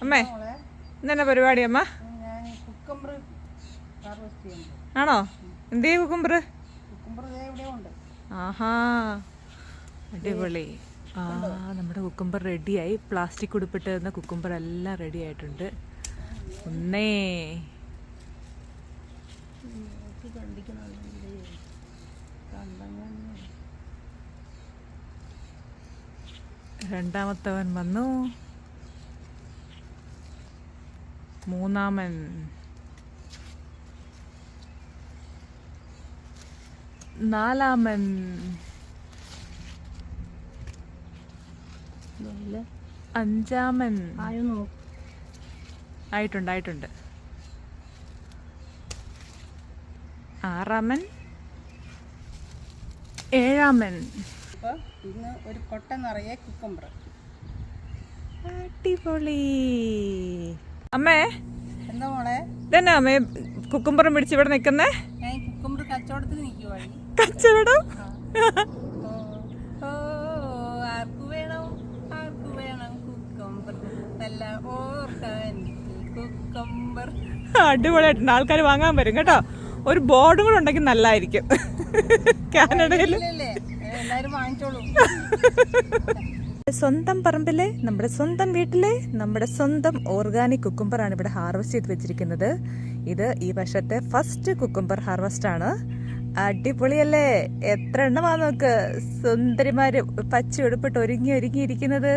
അമ്മേ ഇന്നെന്നാ പരിപാടി അമ്മ? ആണോ? എന്തേ കുക്കുംബർ? ആഹാ അടിപൊളി. ആ നമ്മുടെ കുക്കുംബർ റെഡിയായി. പ്ലാസ്റ്റിക് ഉടുപ്പിട്ട് തന്ന കുക്കുംബർ എല്ലാം റെഡി ആയിട്ടുണ്ട്. ഒന്നേ രണ്ടാമത്തവൻ വന്നു, മൂന്നാമൻ, നാലാമൻ, അഞ്ചാമൻ ആയിട്ടുണ്ട്, ആറാമൻ, ഏഴാമൻ. ഇന്ന് ഒരു കൊട്ട നിറയെ കുക്കുംബർ. അടിപൊളി. അമ്മേ എന്താ മോളെ ഇതന്നെ അമ്മേ കുക്കുംബറും പിടിച്ച് ഇവിടെ നിക്കുന്നേ? ഞാൻ കുക്കുംബർ കച്ചവടത്തിന് നിൽക്കുവാണ്. കച്ചവടം? ആർക്കു വേണം കുക്കുംബർ, നല്ല ഓർഗാനിക് കുക്കുംബർ. അടിപൊളിയായിട്ടുണ്ട്. ആൾക്കാർ വാങ്ങാൻ വരും കേട്ടോ. ഒരു ബോർഡും കൂടെ ഉണ്ടെങ്കിൽ നല്ലതായിരിക്കും. കാനഡയിൽ എല്ലാരും വാങ്ങിച്ചോളൂ. സ്വന്തം പറമ്പിലെ, നമ്മുടെ സ്വന്തം വീട്ടിലെ, നമ്മുടെ സ്വന്തം ഓർഗാനിക് കുക്കുംബറാണ് ഇവിടെ ഹാർവെസ്റ്റ് ചെയ്ത് വെച്ചിരിക്കുന്നത്. ഇത് ഈ വർഷത്തെ ഫസ്റ്റ് കുക്കുംബർ ഹാർവെസ്റ്റ് ആണ്. അടിപൊളിയല്ലേ? എത്ര എണ്ണമാ നോക്ക്, സുന്ദരിമാര് പച്ച ഉടുപ്പിട്ട് ഒരുങ്ങിയിരിക്കുന്നത്.